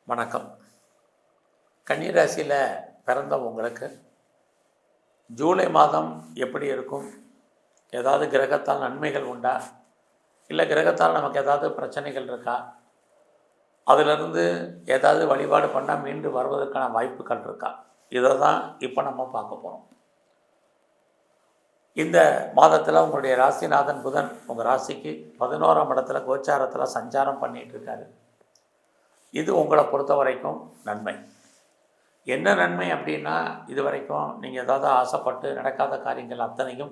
வணக்கம். கன்னிராசியில் பிறந்த உங்களுக்கு ஜூலை மாதம் எப்படி இருக்கும்? ஏதாவது கிரகத்தால் நன்மைகள் உண்டா? இல்லை கிரகத்தால் நமக்கு ஏதாவது பிரச்சனைகள் இருக்கா? அதிலிருந்து ஏதாவது வழிபாடு பண்ணால் மீண்டு வருவதற்கான வாய்ப்புகள் இருக்கா? இதை தான் இப்போ நம்ம பார்க்க போகிறோம். இந்த மாதத்தில் உங்களுடைய ராசிநாதன் புதன் உங்கள் ராசிக்கு 11ஆம் இடத்துல கோச்சாரத்தில் சஞ்சாரம் பண்ணிகிட்டு இருக்காரு. இது உங்களை பொறுத்த வரைக்கும் நன்மை. என்ன நன்மை அப்படின்னா, இது வரைக்கும் நீங்கள் ஏதாவது ஆசைப்பட்டு நடக்காத காரியங்கள் அத்தனையும்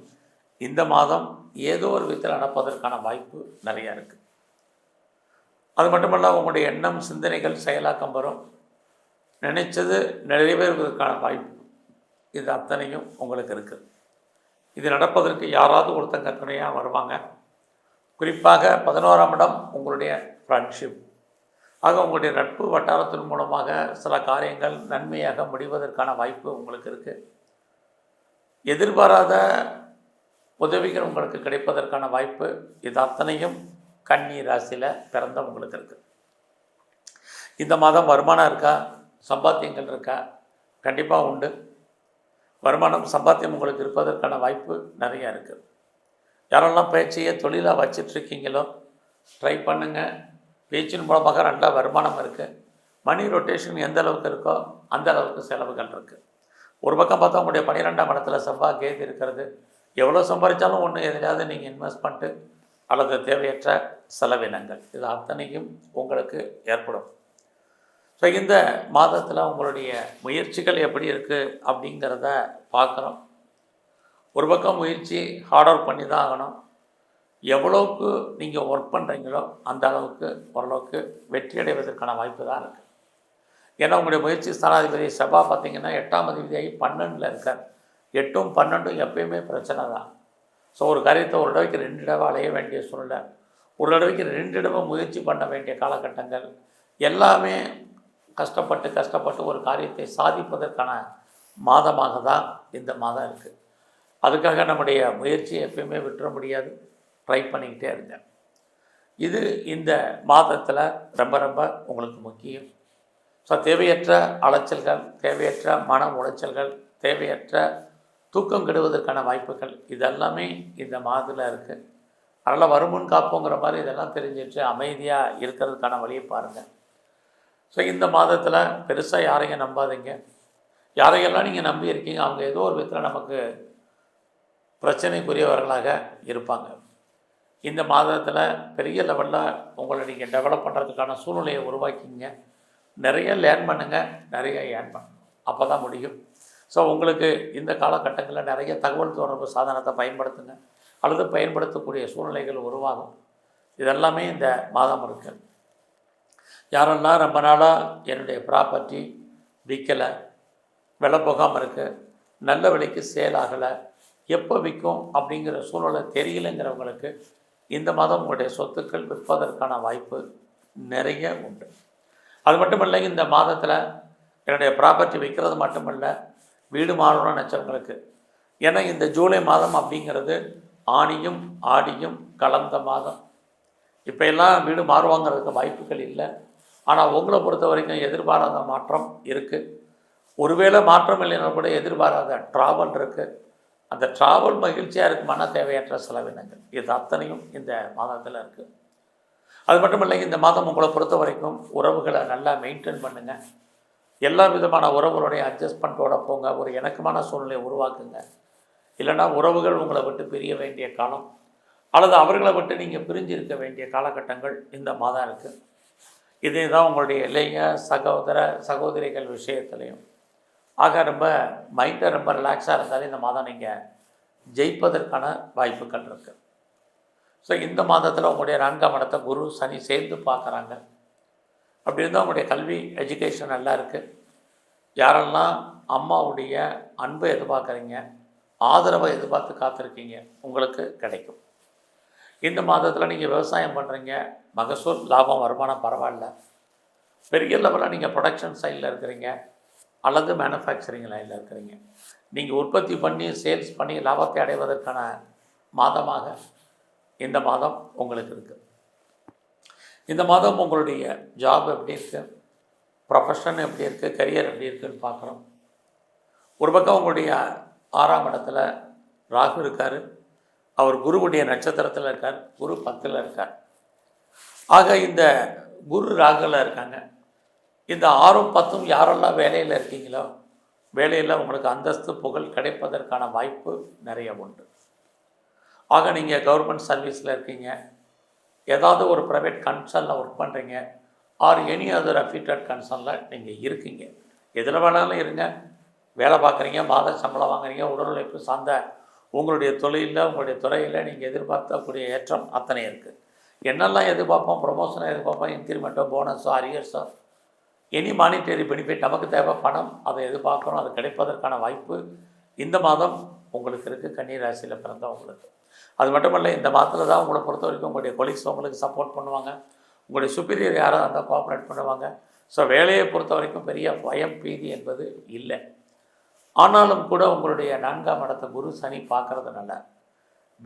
இந்த மாதம் ஏதோ ஒரு விதத்தில் நடப்பதற்கான வாய்ப்பு நிறையா இருக்குது. அது மட்டுமல்ல, உங்களுடைய எண்ணம் சிந்தனைகள் செயலாக்கம் வரும். நினைச்சது நிறைவேறுவதற்கான வாய்ப்பு இது அத்தனையும் உங்களுக்கு இருக்குது. இது நடப்பதற்கு யாராவது ஒருத்தங்க துணையாக வருவாங்க. குறிப்பாக 11ஆம் இடம் உங்களுடைய ஃப்ரெண்ட்ஷிப். ஆக உங்களுடைய நட்பு வட்டாரத்தின் மூலமாக சில காரியங்கள் நன்மையாக முடிவதற்கான வாய்ப்பு உங்களுக்கு இருக்குது. எதிர்பாராத உதவிகள் உங்களுக்கு கிடைப்பதற்கான வாய்ப்பு இது அத்தனையும் கன்னி ராசியில் பிறந்த உங்களுக்கு இருக்குது. இந்த மாதம் வருமானம் இருக்கா? சம்பாத்தியங்கள் இருக்கா? கண்டிப்பாக உண்டு. வருமானம் சம்பாத்தியம் உங்களுக்கு இருப்பதற்கான வாய்ப்பு நிறையா இருக்குது. யாரெல்லாம் பேச்சையே தொழிலாக வச்சிட்ருக்கீங்களோ ட்ரை பண்ணுங்கள். பேச்சின் மூலமாக நல்ல வருமானம் இருக்குது. மணி ரொட்டேஷன் எந்த அளவுக்கு இருக்கோ அந்த அளவுக்கு செலவுகள் இருக்குது. ஒரு பக்கம் பார்த்தா உங்களுடைய 12ஆம் இடத்துல செவ்வாய் கேது இருக்கிறது. எவ்வளோ சம்பாதிச்சாலும் ஒன்று எதிலாவது நீங்கள் இன்வெஸ்ட்மெண்ட்டு அல்லது தேவையற்ற செலவினங்கள் இது அத்தனையும் உங்களுக்கு ஏற்படும். ஸோ இந்த மாதத்தில் உங்களுடைய முயற்சிகள் எப்படி இருக்குது அப்படிங்கிறத பார்க்குறோம். ஒரு பக்கம் முயற்சி ஹார்ட் ஒர்க் பண்ணி தான் ஆகணும். எவ்வளோக்கு நீங்கள் ஒர்க் பண்ணுறீங்களோ அந்த அளவுக்கு ஓரளவுக்கு வெற்றி அடைவதற்கான வாய்ப்பு தான் இருக்குது. ஏன்னா உங்களுடைய முயற்சி ஸ்தானாதிபதி செவ்வாய் பார்த்திங்கன்னா 8ஆம் அதிபதியாகி 12ல் இருக்கார். 8ம் 12ம் எப்பயுமே பிரச்சனை தான். ஸோ ஒரு காரியத்தை ஒரு தடவைக்கு 2 தடவை அலைய வேண்டிய சூழ்நிலை, ஒரு தடவைக்கு 2 தடவை முயற்சி பண்ண வேண்டிய காலகட்டங்கள் எல்லாமே கஷ்டப்பட்டு ஒரு காரியத்தை சாதிப்பதற்கான மாதமாக தான் இந்த மாதம் இருக்குது. அதுக்காக நம்முடைய முயற்சியை எப்பயுமே விட்டுற முடியாது. ட்ரை பண்ணிக்கிட்டே இருங்க. இது இந்த மாதத்தில் ரொம்ப ரொம்ப உங்களுக்கு முக்கியம். ஸோ தேவையற்ற அலைச்சல்கள், தேவையற்ற மன உளைச்சல்கள், தேவையற்ற தூக்கம் கெடுவதற்கான வாய்ப்புகள் இதெல்லாமே இந்த மாதத்தில் இருக்குது. அதனால் வருமுன் காப்போங்கிற மாதிரி இதெல்லாம் தெரிஞ்சிட்டு அமைதியாக இருக்கிறதுக்கான வழியை பாருங்கள். ஸோ இந்த மாதத்தில் பெருசாக யாரையும் நம்பாதீங்க. யாரையெல்லாம் நீங்கள் நம்பி இருக்கீங்க அவங்க ஏதோ ஒரு விதத்தில் நமக்கு பிரச்சனைக்குரியவர்களாக இருப்பாங்க. இந்த மாதத்தில் பெரிய லெவலில் உங்களை நீங்கள் டெவலப் பண்ணுறதுக்கான சூழ்நிலையை உருவாக்கிங்க. நிறைய லேர்ன் பண்ணுங்கள், நிறைய ஏர்ன் பண்ணணும். அப்போ தான் முடியும். ஸோ உங்களுக்கு இந்த காலகட்டங்களில் நிறைய தகவல் தொடர்பு சாதனத்தை பயன்படுத்துங்க அல்லது பயன்படுத்தக்கூடிய சூழ்நிலைகள் உருவாகும். இதெல்லாமே இந்த மாதம் இருக்குது. யாரெல்லாம் ரொம்ப நாளாக என்னுடைய ப்ராப்பர்ட்டி விற்கலை, விலை போகாமல் இருக்குது, நல்ல விலைக்கு சேல் ஆகலை, எப்போ விற்கும் அப்படிங்கிற சூழ்நிலை தெரியலைங்கிறவங்களுக்கு இந்த மாதம் உங்களுடைய சொத்துக்கள் விற்பதற்கான வாய்ப்பு நிறைய உண்டு. அது மட்டும் இல்லை, இந்த மாதத்தில் என்னுடைய ப்ராப்பர்ட்டி விற்கிறது மட்டுமல்ல, வீடு மாறணும்னு நினச்சவங்களுக்கு. ஏன்னா இந்த ஜூலை மாதம் அப்படிங்கிறது ஆணியும் ஆடியும் கலந்த மாதம். இப்போ எல்லாம் வீடு மாறுவாங்கிறதுக்கு வாய்ப்புகள் இல்லை. ஆனால் உங்களை பொறுத்த வரைக்கும் எதிர்பாராத மாற்றம் இருக்குது. ஒருவேளை மாற்றம் இல்லைன்னா கூட எதிர்பாராத ட்ராவல் இருக்குது. அந்த ட்ராவல் மகிழ்ச்சியாக இருக்குமான தேவையற்ற செலவினங்கள் இது அத்தனையும் இந்த மாதத்தில் இருக்குது. அது மட்டும் இல்லை, இந்த மாதம் உங்களை பொறுத்த வரைக்கும் உறவுகளை நல்லா மெயின்டைன் பண்ணுங்கள். எல்லா விதமான உறவுகளுடைய அட்ஜஸ்ட்மெண்ட்டோடு போங்க. ஒரு இணக்கமான சூழ்நிலையை உருவாக்குங்க. இல்லைனா உறவுகள் உங்களை விட்டு பிரிய வேண்டிய காலம் அல்லது அவர்களை விட்டு நீங்கள் பிரிஞ்சு இருக்க வேண்டிய காலகட்டங்கள் இந்த மாதம் இருக்குது. இதே தான் உங்களுடைய இளைய சகோதரிகள் விஷயத்துலையும். ஆக ரொம்ப மைண்டை ரொம்ப ரிலாக்ஸாக இருந்தாலே இந்த மாதம் நீங்கள் ஜெயிப்பதற்கான வாய்ப்புகள் இருக்குது. ஸோ இந்த மாதத்தில் உங்களுடைய 4ஆம் இடத்தை குரு சனி சேர்ந்து பார்க்குறாங்க. அப்படி இருந்தால் உங்களுடைய கல்வி எஜுகேஷன் நல்லா இருக்குது. யாரெல்லாம் அம்மாவுடைய அன்பை எதிர்பார்க்குறீங்க, ஆதரவை எதிர்பார்த்து காத்திருக்கீங்க, உங்களுக்கு கிடைக்கும். இந்த மாதத்தில் நீங்கள் விவசாயம் பண்ணுறீங்க, மகசூல் லாபம் வருமானம் பரவாயில்ல. பெரிய லெவலில் நீங்கள் ப்ரொடக்ஷன் சைடில் இருக்கிறீங்க அல்லது மேனுஃபேக்சரிங் லைனில் இருக்கிறீங்க, நீங்கள் உற்பத்தி பண்ணி சேல்ஸ் பண்ணி லாபத்தை அடைவதற்கான மாதமாக இந்த மாதம் உங்களுக்கு இருக்குது. இந்த மாதம் உங்களுடைய ஜாப் எப்படி இருக்குது? ப்ரொஃபஷன் எப்படி இருக்குது, கரியர் எப்படி இருக்குதுன்னு பார்க்குறோம். ஒரு பக்கம் உங்களுடைய 6ஆம் இடத்துல ராகு இருக்கார். அவர் குருவுடைய நட்சத்திரத்தில் இருக்கார். குரு 10ல் இருக்கார். ஆக இந்த குரு ராகுல இருக்காங்க. இந்த 6ம் 10ம் யாரெல்லாம் வேலையில் இருக்கீங்களோ, வேலையில் உங்களுக்கு அந்தஸ்து புகழ் கிடைப்பதற்கான வாய்ப்பு நிறைய உண்டு. ஆக நீங்கள் கவர்மெண்ட் சர்வீஸில் இருக்கீங்க, ஏதாவது ஒரு ப்ரைவேட் கன்சர்னில் ஒர்க் பண்ணுறீங்க, ஆர் எனி அதர் அஃபிலியேட்டட் கன்சர்னில் நீங்கள் இருக்கீங்க. எதில் வேணாலும் இருங்க. வேலை பார்க்குறீங்க, மாத சம்பளம் வாங்குறீங்க, உடல் உழைப்பு சார்ந்த உங்களுடைய தொழிலில், உங்களுடைய துறையில் நீங்கள் எதிர்பார்க்கக்கூடிய ஏற்றம் அத்தனை இருக்குது. என்னெல்லாம் எதிர்பார்ப்போம், ப்ரொமோஷனை எதிர்பார்ப்போம், இன்க்ரிமெண்ட்டோ, போனஸோ, அரியர்ஸோ, எனி மானிட்டரி பெனிஃபிட் நமக்கு தேவை பணம், அதை எதிர்பார்க்கணும். அது கிடைப்பதற்கான வாய்ப்பு இந்த மாதம் உங்களுக்கு இருக்குது. கன்னி ராசியில் பிறந்தவங்களுக்கு அது மட்டுமல்ல, இந்த மாதத்தில் தான் உங்களை பொறுத்த வரைக்கும் உங்களுடைய கொலீக்ஸ் உங்களுக்கு சப்போர்ட் பண்ணுவாங்க. உங்களுடைய சுப்பீரியர் யாராக இருந்தால் கோஆப்ரேட் பண்ணுவாங்க. ஸோ வேலையை பொறுத்த வரைக்கும் பெரிய பயம் பீதி என்பது இல்லை. ஆனாலும் கூட உங்களுடைய 4ஆம் இடத்தை குரு சனி பார்க்குறதுனால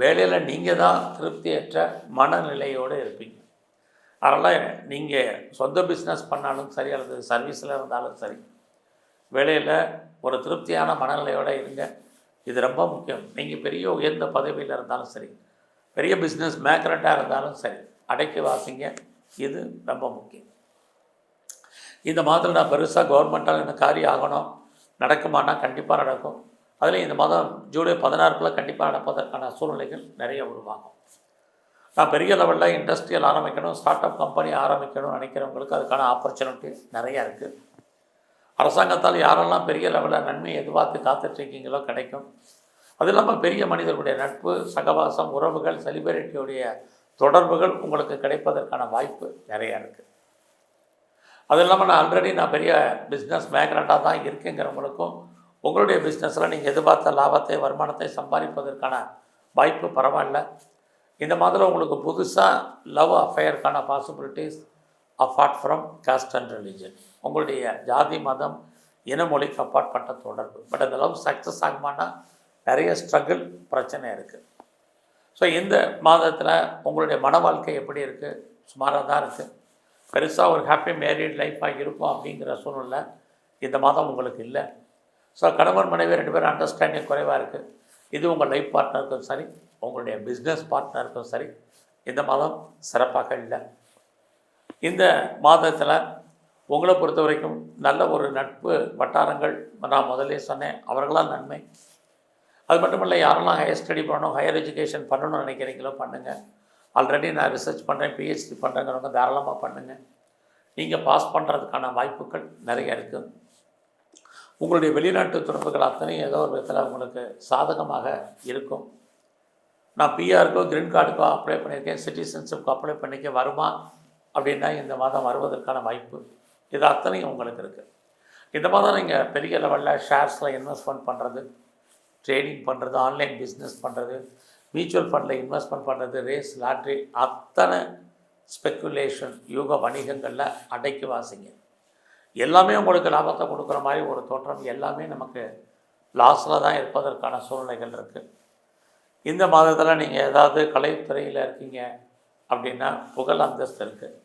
வேலையில் நீங்கள் தான் திருப்தியற்ற மனநிலையோடு இருப்பீங்க. அதனால் நீங்கள் சொந்த பிஸ்னஸ் பண்ணாலும் சரி, அல்லது சர்வீஸில் இருந்தாலும் சரி, வேலையில் ஒரு திருப்தியான மனநிலையோடு இருங்க. இது ரொம்ப முக்கியம். நீங்கள் பெரிய உயர்ந்த பதவியில் இருந்தாலும் சரி, பெரிய பிஸ்னஸ் மேக்னட்டாக இருந்தாலும் சரி, அடைக்கி வாசிங்க. இது ரொம்ப முக்கியம். இந்த மாதத்தில் நான் பெருசாக கவர்மெண்ட்டால் எனக்கு காரியம் ஆகணும், நடக்குமானா கண்டிப்பாக நடக்கும். அதில் இந்த மாதம் ஜூலை 16க்குள்ளே கண்டிப்பாக நடப்பதற்கான சூழ்நிலைகள் நிறைய உருவாகும். நான் பெரிய லெவலில் இண்டஸ்ட்ரியல் ஆரம்பிக்கணும், ஸ்டார்ட் அப் கம்பெனி ஆரம்பிக்கணும்னு நினைக்கிறவங்களுக்கு அதுக்கான ஆப்பர்ச்சுனிட்டி நிறையா இருக்குது. அரசாங்கத்தால் யாரெல்லாம் பெரிய லெவலில் நன்மையை எதிர்பார்த்து காத்துட்ருக்கீங்களோ கிடைக்கும். அது இல்லாமல் பெரிய மனிதர்களுடைய நட்பு, சகவாசம், உறவுகள், செலிபிரிட்டியுடைய தொடர்புகள் உங்களுக்கு கிடைப்பதற்கான வாய்ப்பு நிறையா இருக்குது. அது இல்லாமல் நான் பெரிய பிஸ்னஸ் மேக்னட்டாக தான் இருக்குங்கிறவங்களுக்கும் உங்களுடைய பிஸ்னஸில் நீங்கள் எதிர்பார்த்த லாபத்தை, வருமானத்தை சம்பாதிப்பதற்கான வாய்ப்பு பரவாயில்ல. இந்த மாதிரி உங்களுக்கு புதுசாக லவ் அஃபேருக்கான possibilities apart from caste and religion, உங்களுடைய ஜாதி, மதம், இனமொழிக்கு அப்பாற்பட்ட தொடர்பு. பட் அந்த லவ் சக்ஸஸ் ஆகுமானா நிறைய ஸ்ட்ரகிள், பிரச்சனை இருக்குது. ஸோ இந்த மாதத்தில் உங்களுடைய மன வாழ்க்கை எப்படி இருக்குது? சுமாராக தான் இருக்குது. பெருசாக ஒரு ஹாப்பி மேரிட் லைஃபாக இருக்கும் அப்படிங்கிற சூழ்நிலை இந்த மாதம் உங்களுக்கு இல்லை. ஸோ கணவன் மனைவி 2 பேரும் அண்டர்ஸ்டாண்டிங் குறைவாக இருக்குது. இது உங்கள் லைஃப் பார்ட்னருக்கும் சரி, உங்களுடைய பிஸ்னஸ் பார்ட்னருக்கும் சரி, இந்த மாதம் சிறப்பாக இல்லை. இந்த மாதத்தில் உங்களை பொறுத்த வரைக்கும் நல்ல ஒரு நட்பு வட்டாரங்கள், நான் முதலே சொன்னேன், அவர்களால் நன்மை. அது மட்டும் இல்லை, யாரெல்லாம் ஹையர் ஸ்டடி பண்ணணும், ஹையர் எஜுகேஷன் பண்ணணும்னு நினைக்கிறீங்களோ பண்ணுங்கள். ஆல்ரெடி நான் ரிசர்ச் பண்ணுறேன், பிஹெச்டி பண்ணுறேங்கிறவங்க தாராளமாக பண்ணுங்கள். நீங்கள் பாஸ் பண்ணுறதுக்கான வாய்ப்புகள் நிறைய இருக்குது. உங்களுடைய வெளிநாட்டு தொடர்புகள் அத்தனையும் ஏதோ ஒரு விதத்தில் உங்களுக்கு சாதகமாக இருக்கும். நான் பிஆருக்கோ கிரீன் கார்டுக்கோ அப்ளை பண்ணியிருக்கேன், சிட்டிசன்ஷிப்க்கு அப்ளை பண்ணிக்க வருமா அப்படின்னா இந்த மாதம் வருவதற்கான வாய்ப்பு இது அத்தனையும் உங்களுக்கு இருக்குது. இந்த மாதம் நீங்கள் பெரிய லெவலில் ஷேர்ஸில் இன்வெஸ்ட்மெண்ட் பண்ணுறது, ட்ரேடிங் பண்ணுறது, ஆன்லைன் பிஸ்னஸ் பண்ணுறது, மியூச்சுவல் ஃபண்டில் இன்வெஸ்ட்மெண்ட் பண்ணுறது, ரேஸ், லாட்ரி, அத்தனை ஸ்பெக்குலேஷன், யூக வணிகங்களில் அடைக்கி வாசிங்க. எல்லாமே உங்களுக்கு லாபத்தை கொடுக்குற மாதிரி ஒரு தோற்றம், எல்லாமே நமக்கு லாஸில் தான் இருப்பதற்கான சூழ்நிலைகள் இருக்குது. இந்த மாதத்தில் நீங்கள் ஏதாவது கலைத்துறையில் இருக்கீங்க அப்படின்னா புகழ் அந்தஸ்து இருக்குது,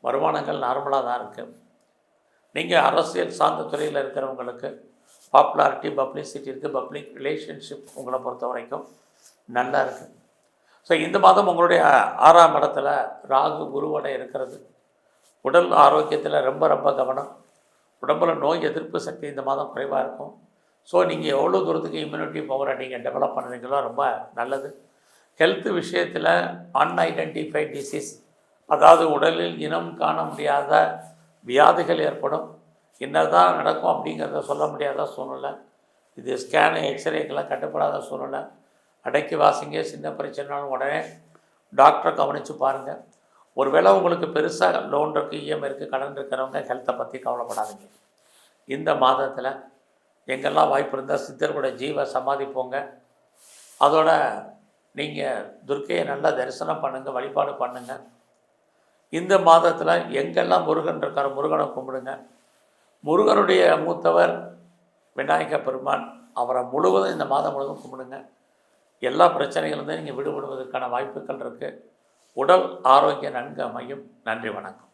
வருமானங்கள் நார்மலாக தான் இருக்குது. நீங்கள் அரசியல் சார்ந்த துறையில் இருக்கிறவங்களுக்கு பாப்புலாரிட்டி, பப்ளிசிட்டி இருக்குது, பப்ளிக் ரிலேஷன்ஷிப் உங்களை பொறுத்த வரைக்கும் நல்லா இருக்குது. ஸோ இந்த மாதம் உங்களுடைய 6ஆம் இடத்துல ராகு குருவோட இருக்கிறது. உடல் ஆரோக்கியத்தில் ரொம்ப ரொம்ப கவனம். உடம்பில் நோய் எதிர்ப்பு சக்தி இந்த மாதம் குறைவாக இருக்கும். ஸோ நீங்கள் எவ்வளோ தூரத்துக்கு இம்யூனிட்டி பவரை நீங்கள் டெவலப் பண்ணுறீங்களோ ரொம்ப நல்லது. ஹெல்த் விஷயத்தில் அன்ஐடென்டிஃபைட் டிசீஸ், அதாவது உடலில் இனம் காண முடியாத வியாதிகள் ஏற்படும். என்னதான் நடக்கும் அப்படிங்கிறத சொல்ல முடியாத சூழ்நிலை. இது ஸ்கேனு, எக்ஸ்ரேக்கெல்லாம் கட்டுப்படாத சூழ்நிலை. அடைக்கி வாசிங்க. சின்ன பிரச்சனைனாலும் உடனே டாக்டரை கவனித்து பாருங்கள். ஒருவேளை உங்களுக்கு பெருசாக லோன் இருக்குது, இஎம்ஐ இருக்குது, கடன் இருக்கிறவங்க ஹெல்த்தை பற்றி கவலைப்படாதீங்க. இந்த மாதத்தில் எங்கெல்லாம் வாய்ப்பு இருந்தால் சித்தர்களோட ஜீவ சமாதி போங்க. அதோட நீங்கள் துர்க்கையை நல்லா தரிசனம் பண்ணுங்கள், வழிபாடு பண்ணுங்கள். இந்த மாதத்தில் எங்கெல்லாம் முருகன் இருக்கார், முருகனை கும்பிடுங்க. முருகனுடைய மூத்தவர் விநாயக பெருமான், அவரை முழுவதும் இந்த மாதம் முழுவதும் கும்பிடுங்க. எல்லா பிரச்சனைகளிலிருந்தும் நீங்கள் விடுபடுவதற்கான வாய்ப்புகள் இருக்குது. உடல் ஆரோக்கியம் நன்கு அமையும். நன்றி, வணக்கம்.